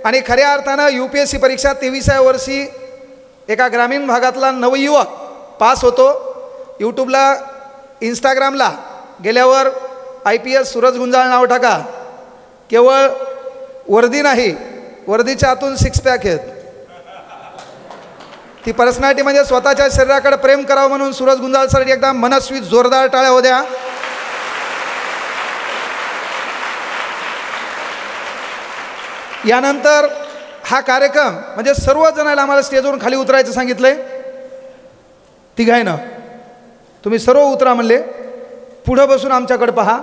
आणि खऱ्या अर्थानं UPSC परीक्षा 23व्या वर्षी एका ग्रामीण भागातला नवयुवक पास होतो. यूट्यूबला इंस्टाग्रामला गेल्यावर IPS सूरज गुंजाळ नाव टाका. केवळ वर्दी नाही, वर्दीच्या आतून 6 पॅक आहेत. ती पर्सनॅलिटी म्हणजे स्वतःच्या शरीराकडे प्रेम करावं म्हणून सूरज गुंजाळसाठी एकदा मनस्वी जोरदार टाळ्या होत्या. यानंतर हा कार्यक्रम म्हणजे सर्वजणांना आम्हाला स्टेजवरून खाली उतरायचं सांगितलंय. तिघायनं तुम्ही सर्व उतरा म्हणले, पुढं बसून आमच्याकडे पहा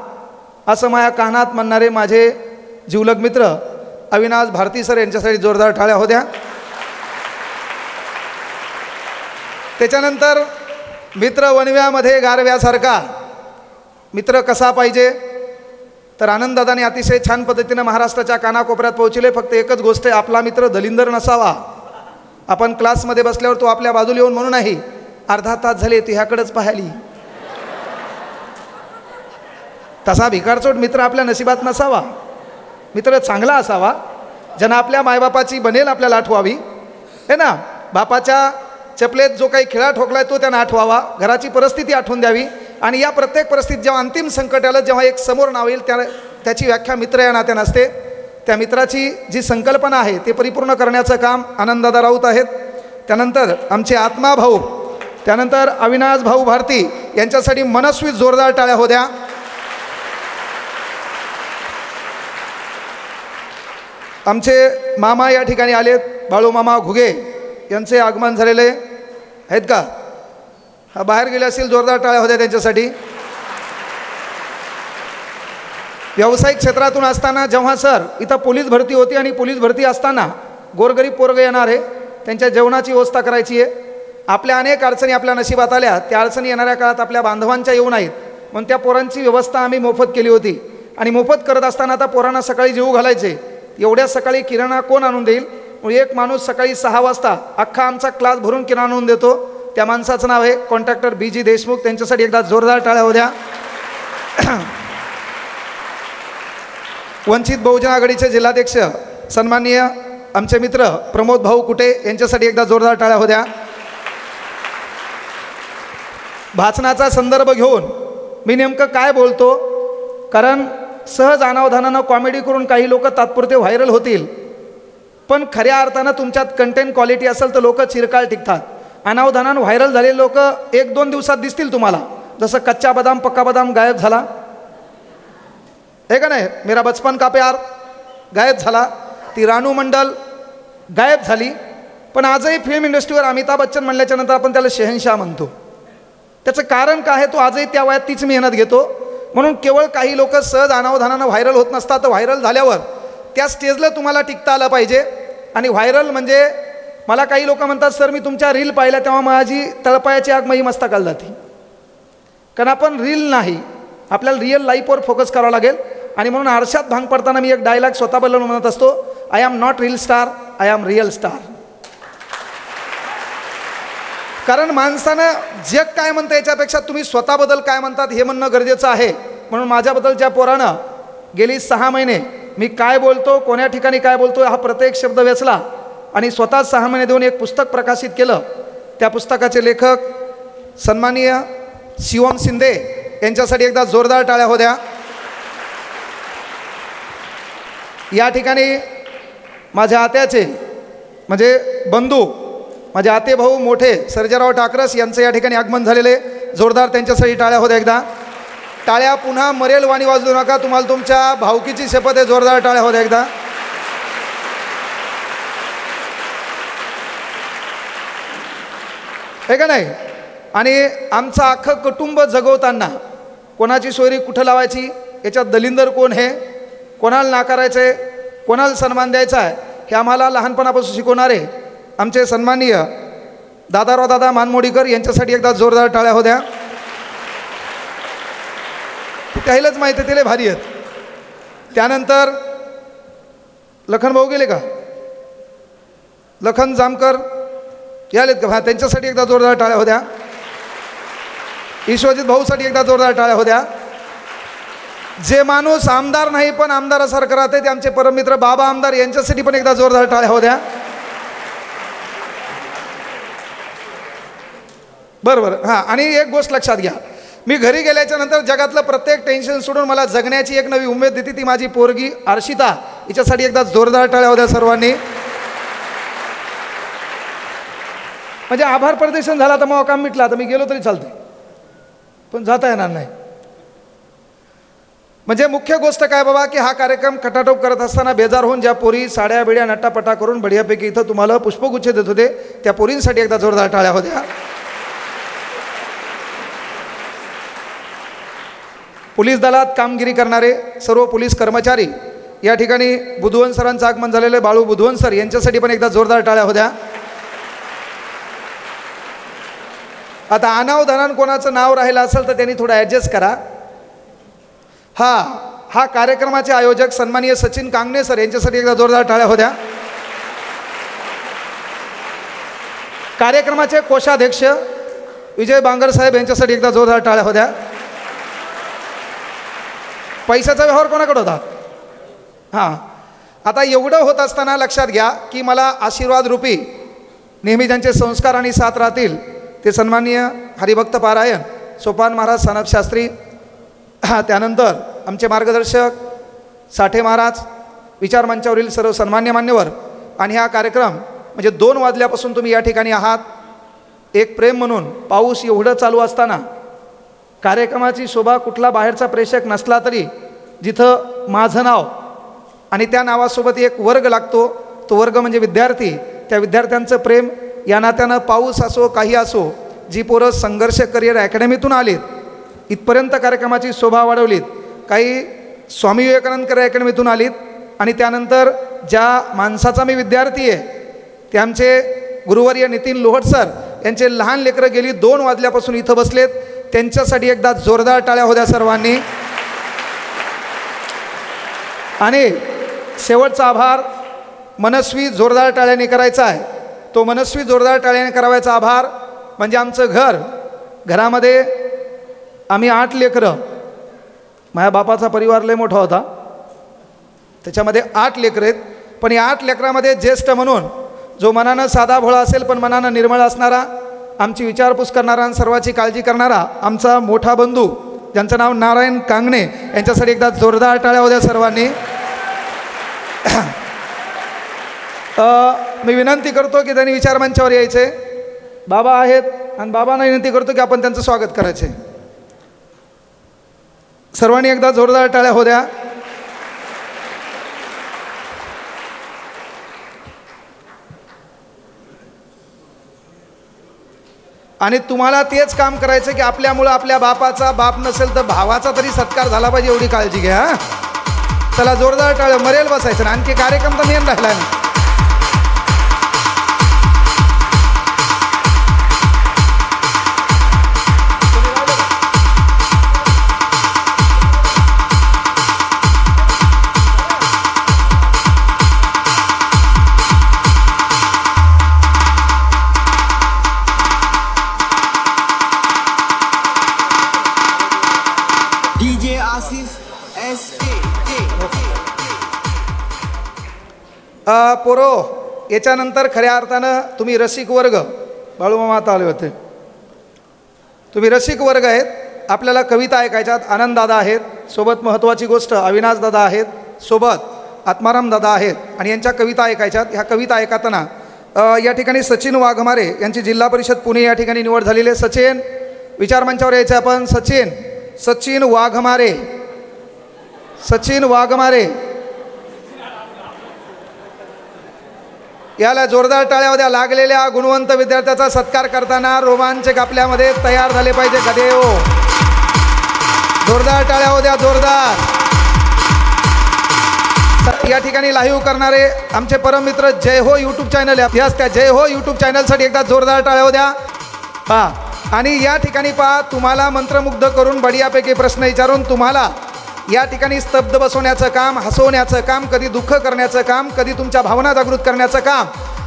असं माझ्या कानात म्हणणारे माझे जिवलग मित्र अविनाश भारती सर यांच्यासाठी जोरदार टाळ्या होऊ द्या. त्याच्यानंतर मित्र वणव्यामध्ये गारव्यासारखा मित्र कसा पाहिजे, तर आनंददादांनी अतिशय छान पद्धतीनं महाराष्ट्राच्या कानाकोपऱ्यात पोहोचले. फक्त एकच गोष्ट आहे, आपला मित्र दलिंदर नसावा. आपण क्लासमध्ये बसल्यावर तो आपल्या बाजूला येऊन म्हणू नाही अर्धा तास झाले ती ह्याकडेच पाहिली. तसा भिकारचोट मित्र आपल्या नशिबात नसावा. मित्र चांगला असावा, ज्यांना आपल्या मायबापाची बनेल आपल्याला आठवावी, है ना. बापाच्या चपलेत जो काही खिळा ठोकलाय तो त्यांना आठवावा, घराची परिस्थिती आठवून द्यावी. आणि या प्रत्येक परिस्थितीत जेव्हा अंतिम संकट आलं, जेव्हा एक समोर नाव येईल त्याची व्याख्या मित्र या नात्यानं असते. त्या मित्राची जी संकल्पना आहे ते परिपूर्ण करण्याचं काम आनंददादा राऊत आहेत. त्यानंतर आमचे आत्मा भाऊ, त्यानंतर अविनाश भाऊ भारती यांच्यासाठी मनस्वी जोरदार टाळ्या होऊ द्या. आमचे मामा या ठिकाणी आलेत, बाळू मामा घुगे यांचे आगमन झालेले आहेत का? हा बाहेर गेले असतील, जोरदार टाळ्या होत्या त्यांच्यासाठी. व्यावसायिक क्षेत्रातून असताना जेव्हा सर इथं पोलीस भरती होती आणि पोलीस भरती असताना गोरगरीब पोरगं येणार आहे, त्यांच्या जेवणाची व्यवस्था करायची आहे. आपल्या अनेक अडचणी आपल्या नशिबात आल्या, त्या अडचणी येणाऱ्या काळात आपल्या बांधवांच्या येऊ नाहीत म्हणून त्या पोरांची व्यवस्था आम्ही मोफत केली होती. आणि मोफत करत असताना आता पोरांना सकाळी जेवू घालायचे, एवढ्या सकाळी किराणा कोण आणून देईल? एक माणूस सकाळी 6 वाजता अख्खा आमचा क्लास भरून किराणा आणून देतो. त्या माणसाचं नाव आहे कॉन्ट्रॅक्टर BG देशमुख. त्यांच्यासाठी एकदा जोरदार टाळ्या होऊ द्या. वंचित बहुजन आघाडीचे जिल्हाध्यक्ष सन्माननीय आमचे मित्र प्रमोद भाऊ कुटे यांच्यासाठी एकदा जोरदार टाळ्या होऊ द्या. भाषणाचा संदर्भ घेऊन मी नेमकं काय बोलतो, कारण सहज अनावधानानं कॉमेडी करून काही लोक तात्पुरते व्हायरल होतील, पण खऱ्या अर्थानं तुमच्यात कंटेंट क्वालिटी असेल तर लोक चिरकाळ टिकतात. अनावधानानं व्हायरल झालेले लोक 1-2 दिवसात दिसतील तुम्हाला, जसं कच्चा बदाम पक्का बदाम गायब झाला आहे का नाही, मेरा बचपन का प्यार गायब झाला, ती रानू मंडल गायब झाली. पण आजही फिल्म इंडस्ट्रीवर अमिताभ बच्चन म्हणल्याच्या नंतर आपण त्याला शहनशाह म्हणतो. त्याचं कारण काय आहे, तो आजही त्या वयात तीच मेहनत घेतो. म्हणून केवळ काही लोक सहज अनावधानानं व्हायरल होत नसतात, तर व्हायरल झाल्यावर त्या स्टेजला तुम्हाला टिकता आलं पाहिजे. आणि व्हायरल म्हणजे मला काही लोक म्हणतात सर मी तुमच्या रील पाहिल्या तेव्हा माझी तळपायाची आग माझी मस्तकाला जाते, कारण आपण रील नाही, आपल्याला रिअल लाईफवर फोकस करावा लागेल. आणि म्हणून आरशात भांग पडताना मी एक डायलॉग स्वतः बोलून म्हणत असतो, I am not reel star, I am real star. कारण माणसानं जग काय म्हणतं याच्यापेक्षा तुम्ही स्वतःबद्दल काय म्हणतात हे म्हणणं गरजेचं आहे. म्हणून माझ्याबद्दलच्या पोरानं गेली 6 महिने मी काय बोलतो, कोण्या ठिकाणी काय बोलतो हा प्रत्येक शब्द वेचला आणि स्वतः 6 महिने देऊन एक पुस्तक प्रकाशित केलं. त्या पुस्तकाचे लेखक सन्माननीय शिवम शिंदे यांच्यासाठी एकदा जोरदार टाळ्या होऊ द्या. या ठिकाणी माझ्या आत्याचे म्हणजे बंधू माझे आते भाऊ मोठे सर्जेराव टाकरस यांचं या ठिकाणी आगमन झालेले, जोरदार त्यांच्यासाठी टाळ्या होत्या. एकदा टाळ्या पुन्हा मरेल वाणी वाजवू नका, तुम्हाला तुमच्या भावकीची शपथ आहे. जोरदार टाळ्या होत्या एकदा. हे का नाही. आणि आमचं अख्खं कुटुंब जगवताना कोणाची सोयरी कुठं लावायची, याच्यात दलिंदर कोण हे, कोणाला नाकारायचं आहे, कोणाला सन्मान द्यायचा आहे, हे आम्हाला लहानपणापासून शिकवणारे आमचे सन्माननीय दादाराव दादा मानमोडीकर यांच्यासाठी एकदा जोरदार टाळ्या होत्या. त्यालाच माहिती आहे, ते भारी आहेत. त्यानंतर लखन भाऊ गेले का, लखन जामकर यालेत का, त्यांच्यासाठी एकदा जोरदार टाळ्या होत्या. ईश्वरजित भाऊसाठी एकदा जोरदार टाळ्या होत्या. जे माणूस आमदार नाही पण आमदारासारखं राहते ते आमचे परममित्र बाबा आमदार यांच्यासाठी पण एकदा जोरदार टाळ्या होत्या. बरोबर. हां, आणि एक गोष्ट लक्षात घ्या, मी घरी गेल्याच्या नंतर जगातलं प्रत्येक टेन्शन सोडून मला जगण्याची एक नवी उमेद देते, ती माझी पोरगी अर्शिता. हिच्यासाठी एकदा जोरदार टाळ्या होत्या सर्वांनी. म्हणजे आभार प्रदर्शन झाला तर मग काम मिटला, तर मी गेलो तरी चालते, पण जाता येणार नाही. म्हणजे मुख्य गोष्ट काय बाबा, की हा कार्यक्रम खटाटोप करत असताना बेजार होऊन ज्या पोरी साड्या बिड्या नट्टापटा करून बढियापैकी इथं तुम्हाला पुष्पगुच्छ देत होते, त्या पोरींसाठी एकदा जोरदार टाळ्या होत्या. पोलीस दलात कामगिरी करणारे सर्व पोलीस कर्मचारी या ठिकाणी बुधवन सरांचं आगमन झालेलं आहे, बाळू बुधवन सर यांच्यासाठी पण एकदा जोरदार टाळ्या होत्या. आता अनावधानानं कोणाचं नाव राहिलं असेल तर त्यांनी थोडं ॲडजस्ट करा. हा कार्यक्रमाचे आयोजक सन्माननीय सचिन कांगणे सर यांच्यासाठी एकदा जोरदार टाळ्या होत्या. कार्यक्रमाचे कोषाध्यक्ष विजय बांगर साहेब यांच्यासाठी एकदा जोरदार टाळ्या होत्या. पैशाचा व्यवहार कोणाकडे होता? आता एवढं होत असताना लक्षात घ्या की मला आशीर्वाद रूपी नेहमी ज्यांचे संस्कार आणि साथ राहतील ते सन्माननीय हरिभक्त पारायण सोपान महाराज सानप शास्त्री, त्यानंतर आमचे मार्गदर्शक साठे महाराज, विचारमंचावरील सर्व सन्मान्य मान्यवर. आणि हा कार्यक्रम म्हणजे 2 वाजल्यापासून तुम्ही या ठिकाणी आहात. एक प्रेम म्हणून पाऊस एवढं चालू असताना कार्यक्रमाची शोभा कुठला बाहेरचा प्रेक्षक नसला तरी जिथं माझं नाव आणि त्या नावासोबत एक वर्ग लागतो, तो वर्ग म्हणजे विद्यार्थी, त्या विद्यार्थ्यांचं प्रेम या नात्यानं पाऊस असो काही असो, जी पोरं संघर्ष करिअर अकॅडमीतून आलीत इथपर्यंत कार्यक्रमाची शोभा वाढवलीत, काही स्वामी विवेकानंद करिअर अकॅडमीतून आलीत आणि त्यानंतर ज्या माणसाचा मी विद्यार्थी आहे ते आमचे गुरुवर्य नितीन लोहट सर यांचे लहान लेकरं गेली 2 वाजल्यापासून इथं बसलेत, त्यांच्यासाठी एकदा जोरदार टाळ्या होत्या सर्वांनी. आणि शेवटचा आभार मनस्वी जोरदार टाळ्याने करायचा आहे. तो मनस्वी जोरदार टाळ्याने करावायचा आभार म्हणजे आमचं घरामध्ये आम्ही 8 लेकरं, माझ्या बापाचा परिवार लय मोठा होता, त्याच्यामध्ये 8 लेकरं आहेत. पण या 8 लेकरामध्ये ज्येष्ठ म्हणून जो मनानं साधा भोळा असेल पण मनानं निर्मळ असणारा, आमची विचारपूस करणारा आणि सर्वाची काळजी करणारा आमचा मोठा बंधू ज्यांचं नाव नारायण कांगणे यांच्यासाठी एकदा जोरदार टाळ्या होत्या सर्वांनी. मी विनंती करतो की त्यांनी विचारमंचावर यायचे. बाबा आहेत आणि बाबांना विनंती करतो की आपण त्यांचं स्वागत करायचे. सर्वांनी एकदा जोरदार टाळ्या होत्या. आणि तुम्हाला तेच काम करायचं की आपल्यामुळं आपल्या बापाचा, बाप नसेल तर भावाचा तरी सत्कार झाला पाहिजे, एवढी काळजी घ्या. चला जोरदार टाळ्या, मरेल बसायचं ना, आणखी कार्यक्रम तर मेन राहिला नाही. पोरो, याच्यानंतर खऱ्या अर्थानं तुम्ही रसिक वर्ग, बाळूमामा आता आले होते, तुम्ही रसिक वर्ग आहेत. आपल्याला कविता ऐकायच्यात. आनंद दादा आहेत सोबत, महत्त्वाची गोष्ट अविनाश दादा आहेत सोबत, आत्माराम दादा आहेत आणि यांच्या कविता ऐकायच्यात. ह्या कविता ऐकताना या ठिकाणी सचिन वाघमारे यांची जिल्हा परिषद पुणे या ठिकाणी निवड झालेली आहे. सचिन विचारमंचावर यायचे आपण. सचिन वाघमारे, सचिन वाघमारे याला जोरदार टाळ्या होत्या. लागलेल्या गुणवंत विद्यार्थ्याचा सत्कार करताना रोमांचक आपल्यामध्ये तयार झाले पाहिजे. कधी हो, जोरदार टाळ्या होत्या, जोरदार. या ठिकाणी लाईव्ह करणारे आमचे परममित्र जय हो यूट्यूब चॅनल आहे, त्या जय हो यूट्यूब चॅनलसाठी एकदा जोरदार टाळ्या होत्या. आणि या ठिकाणी पहा, तुम्हाला मंत्रमुग्ध करून बढियापैकी प्रश्न विचारून तुम्हाला या ठिकाणी स्तब्ध बसवण्याचं काम, हसवण्याचं काम, कधी दुःख करण्याचं काम, कधी तुमच्या भावना जागृत करण्याचं काम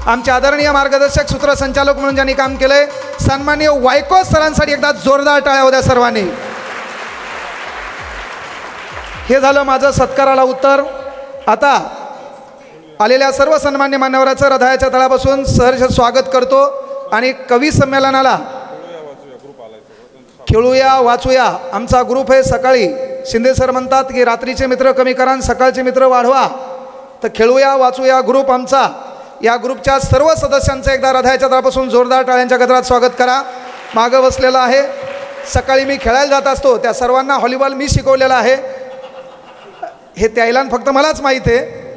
आमचे आदरणीय मार्गदर्शक सूत्रसंचालक म्हणून ज्यांनी काम केलंय सन्माननीय वायको सरांसाठी एकदा जोरदार टाळ्या होत्या सर्वांनी. हे झालं माझं सत्काराला उत्तर. आता आलेल्या सर्व सन्मान्य मान्यवराचं हृदयाच्या तळापासून सहर्ष स्वागत करतो आणि कवी संमेलनाला खेळूया वाचूया आमचा ग्रुप आहे. सकाळी शिंदे सर म्हणतात की रात्रीचे मित्र कमी करा आणि सकाळचे मित्र वाढवा, तर खेळूया वाचूया ग्रुप आमचा, या ग्रुपच्या सर्व सदस्यांचं एकदा हृदयाच्या तळापासून जोरदार टाळ्यांच्या गजरात स्वागत करा. मागं बसलेला आहे, सकाळी मी खेळायला जात असतो त्या सर्वांना व्हॉलीबॉल मी शिकवलेला आहे, हे त्याला फक्त मलाच माहीत आहे.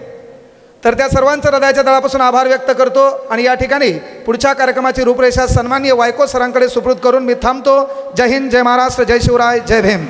तर त्या सर्वांचं हृदयाच्या तळापासून आभार व्यक्त करतो आणि या ठिकाणी पुढच्या कार्यक्रमाची रूपरेषा सन्माननीय वायको सरांकडे सुपूर्द करून मी थांबतो. जय हिंद, जय महाराष्ट्र, जय शिवराय, जय भीम.